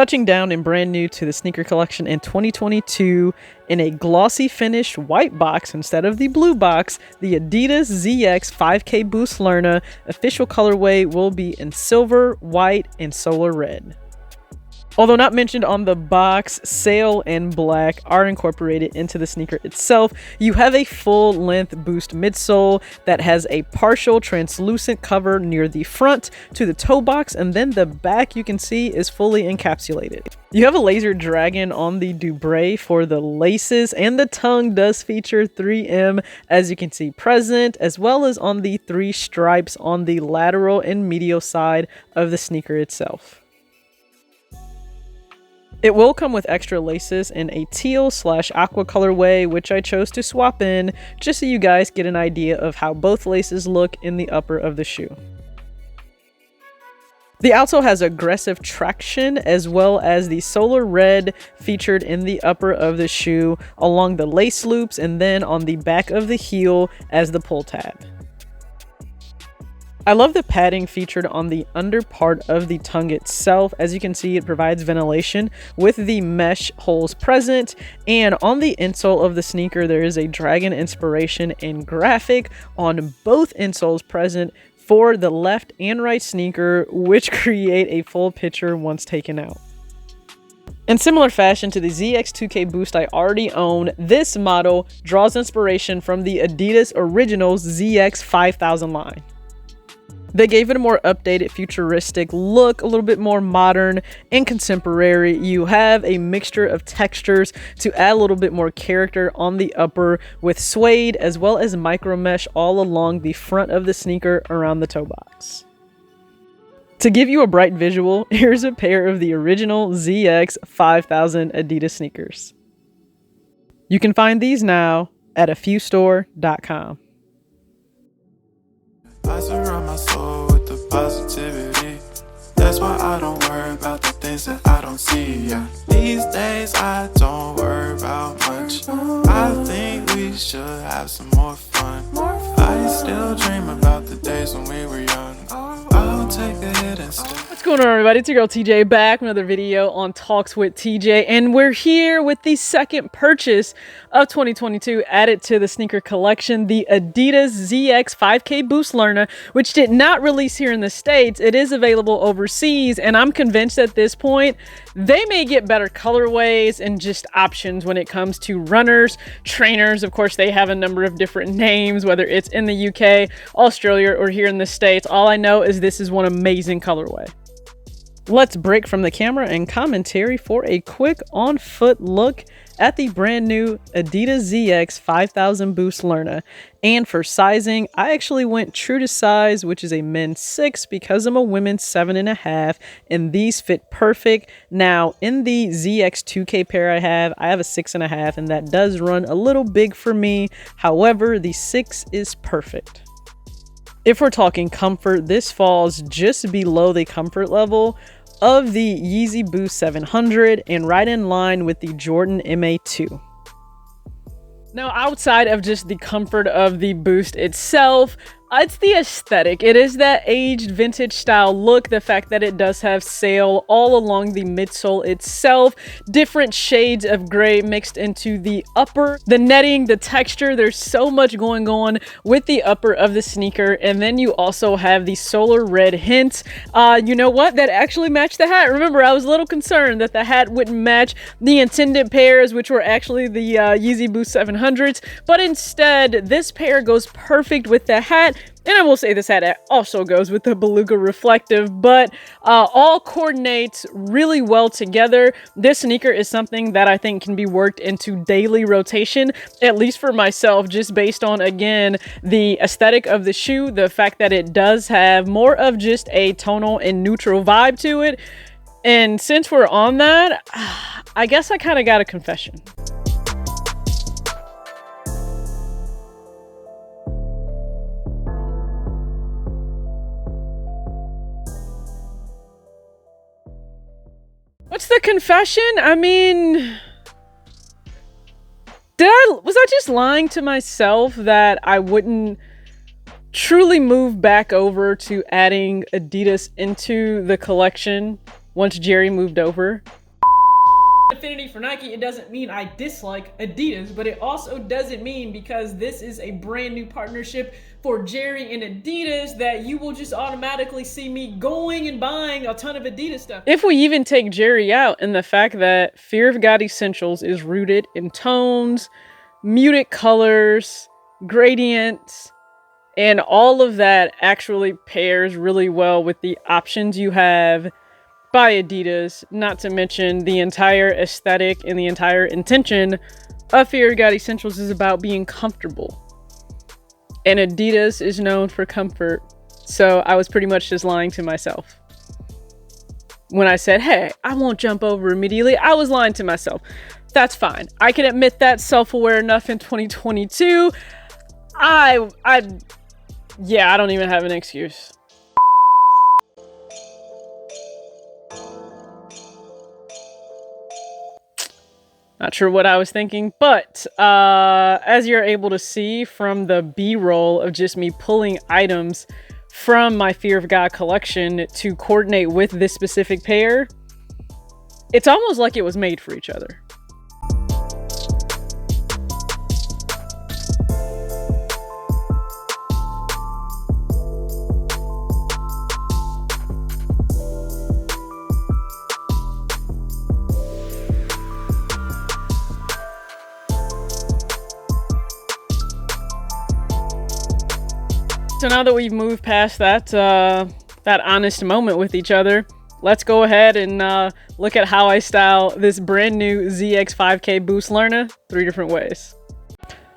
Touching down and brand new to the sneaker collection in 2022 in a glossy finished white box instead of the blue box, the Adidas ZX 5K Boost Lerna official colorway will be in silver, white, and solar red. Although not mentioned on the box, sail and black are incorporated into the sneaker itself. You have a full-length Boost midsole that has a partial translucent cover near the front to the toe box, and then the back you can see is fully encapsulated. You have a laser dragon on the Dubré for the laces, and the tongue does feature 3M, as you can see present, as well as on the 3 stripes on the lateral and medial side of the sneaker itself. It will come with extra laces in a teal/aqua colorway, which I chose to swap in just so you guys get an idea of how both laces look in the upper of the shoe. The outsole has aggressive traction as well as the solar red featured in the upper of the shoe along the lace loops and then on the back of the heel as the pull tab. I love the padding featured on the under part of the tongue itself. As you can see, it provides ventilation with the mesh holes present, and on the insole of the sneaker there is a dragon inspiration and graphic on both insoles present for the left and right sneaker, which create a full picture once taken out. In similar fashion to the ZX 2K Boost I already own, this model draws inspiration from the Adidas Originals ZX 5000 line. They gave it a more updated, futuristic look, a little bit more modern and contemporary. You have a mixture of textures to add a little bit more character on the upper with suede as well as micro mesh all along the front of the sneaker around the toe box. To give you a bright visual, here's a pair of the original ZX 5000 Adidas sneakers. You can find these now at afewstore.com. I surround my soul with the positivity. That's why I don't worry about the things that I don't see. Yeah. These days I don't worry about much. I think we should have some more fun. I still dream about the days when we were young. I'll take a hit and stay. What's going on, everybody? It's your girl TJ back with another video on Talks with TJ, and we're here with the second purchase of 2022 added to the sneaker collection, the Adidas ZX 5K Boost Lerna, which did not release here in the States. It is available overseas, and I'm convinced at this point they may get better colorways and just options when it comes to runners, trainers. Of course, they have a number of different names, whether it's in the UK, Australia, or here in the States. All I know is this is one amazing colorway. Let's break from the camera and commentary for a quick on-foot look at the brand new Adidas ZX 5000 Boost Lerna. And for sizing, I actually went true to size, which is a men's 6 because I'm a women's 7.5, and these fit perfect. Now, in the ZX 2K pair I have a 6.5, and that does run a little big for me. However, the 6 is perfect. If we're talking comfort, this falls just below the comfort level of the Yeezy Boost 700 and right in line with the Jordan MA2. Now, outside of just the comfort of the Boost itself, it's the aesthetic. It is that aged vintage style look. The fact that it does have sail all along the midsole itself, different shades of gray mixed into the upper, the netting, the texture. There's so much going on with the upper of the sneaker. And then you also have the solar red hint. You know what? That actually matched the hat. Remember, I was a little concerned that the hat wouldn't match the intended pairs, which were actually the Yeezy Boost 700s. But instead, this pair goes perfect with the hat. And I will say this hat also goes with the Beluga Reflective, but all coordinates really well together. This sneaker is something that I think can be worked into daily rotation, at least for myself, just based on, again, the aesthetic of the shoe, the fact that it does have more of just a tonal and neutral vibe to it. And since we're on that, I guess I kind of got a confession. What's the confession? I mean, was I just lying to myself that I wouldn't truly move back over to adding Adidas into the collection once Jerry moved over. Affinity for Nike, it doesn't mean I dislike Adidas, but it also doesn't mean because this is a brand new partnership for Jerry and Adidas that you will just automatically see me going and buying a ton of Adidas stuff. If we even take Jerry out and the fact that Fear of God Essentials is rooted in tones, muted colors, gradients, and all of that actually pairs really well with the options you have by Adidas, not to mention the entire aesthetic and the entire intention of Fear of God Essentials is about being comfortable. And Adidas is known for comfort. So I was pretty much just lying to myself. When I said, hey, I won't jump over immediately, I was lying to myself. That's fine. I can admit that, self-aware enough in 2022. I don't even have an excuse. Not sure what I was thinking, but as you're able to see from the B-roll of just me pulling items from my Fear of God collection to coordinate with this specific pair, it's almost like it was made for each other. So now that we've moved past that honest moment with each other, let's go ahead and look at how I style this brand new ZX 5K Boost Lerna 3 different ways.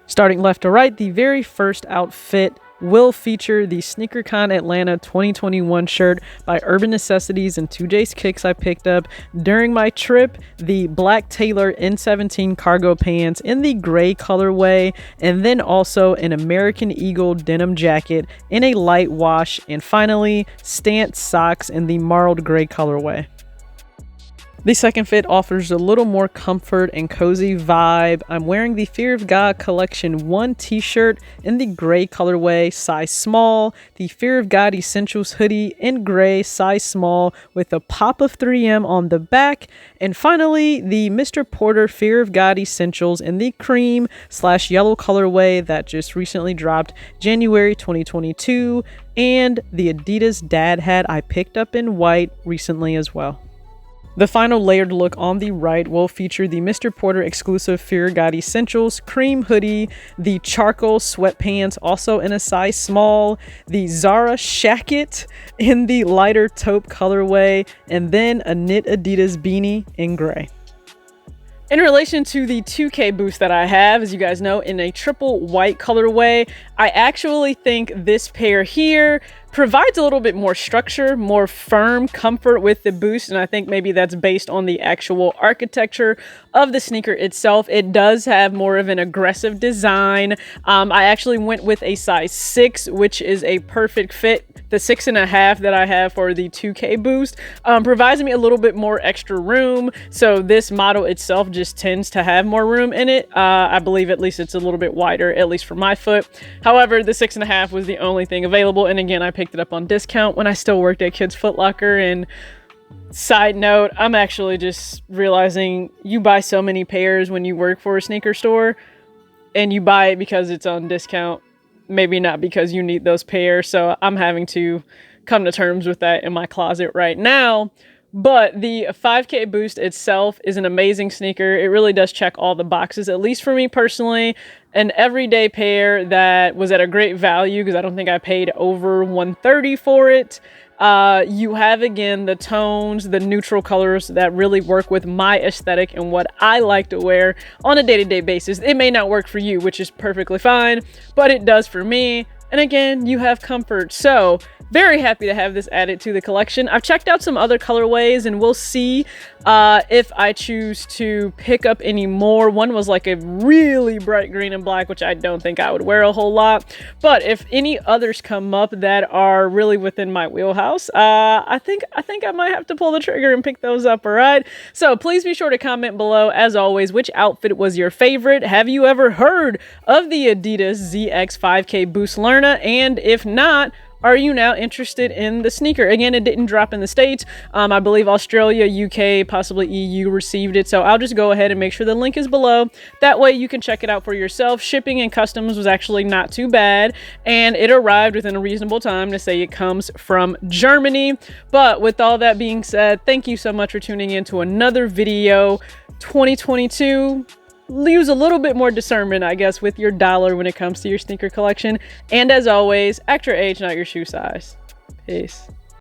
Starting left to right, the very first outfit will feature the SneakerCon Atlanta 2021 shirt by Urban Necessities and 2J's Kicks I picked up during my trip, the black Taylor N17 cargo pants in the gray colorway, and then also an American Eagle denim jacket in a light wash, and finally Stance socks in the marled gray colorway. The second fit offers a little more comfort and cozy vibe. I'm wearing the Fear of God Collection 1 t-shirt in the gray colorway, size small, the Fear of God Essentials hoodie in gray, size small, with a pop of 3M on the back, and finally the Mr. Porter Fear of God Essentials in the cream/yellow colorway that just recently dropped January 2022, and the Adidas dad hat I picked up in white recently as well. The final layered look on the right will feature the Mr. Porter exclusive Fear of God Essentials cream hoodie, the charcoal sweatpants also in a size small, the Zara shacket in the lighter taupe colorway, and then a knit Adidas beanie in gray. In relation to the 2K Boost that I have, as you guys know, in a triple white colorway, I actually think this pair here provides a little bit more structure, more firm comfort with the Boost, and I think maybe that's based on the actual architecture of the sneaker itself. It does have more of an aggressive design. I actually went with a size 6, which is a perfect fit. The 6.5 that I have for the 2K Boost provides me a little bit more extra room, so this model itself just tends to have more room in it. I believe at least it's a little bit wider, at least for my foot. However, the 6.5 was the only thing available, and again, I picked it up on discount when I still worked at Kids Foot Locker. And side note, I'm actually just realizing you buy so many pairs when you work for a sneaker store, and you buy it because it's on discount, maybe not because you need those pairs. So I'm having to come to terms with that in my closet right now. But the 5K Boost itself is an amazing sneaker. It really does check all the boxes, at least for me personally. An everyday pair that was at a great value because I don't think I paid over $130 for it. You have, again, the tones, the neutral colors that really work with my aesthetic and what I like to wear on a day-to-day basis. It may not work for you, which is perfectly fine, but it does for me. And again, you have comfort. So very happy to have this added to the collection. I've checked out some other colorways and we'll see if I choose to pick up any more. One was like a really bright green and black, which I don't think I would wear a whole lot. But if any others come up that are really within my wheelhouse, I think I might have to pull the trigger and pick those up, all right? So please be sure to comment below, as always, which outfit was your favorite. Have you ever heard of the Adidas ZX 5K Boost Lerna? And if not, are you now interested in the sneaker? Again, it didn't drop in the States. I believe Australia, UK, possibly EU received it. So I'll just go ahead and make sure the link is below. That way you can check it out for yourself. Shipping and customs was actually not too bad, and it arrived within a reasonable time to say it comes from Germany. But with all that being said, thank you so much for tuning in to another video. 2022 use a little bit more discernment, I guess, with your dollar when it comes to your sneaker collection. And as always, act your age, not your shoe size. Peace.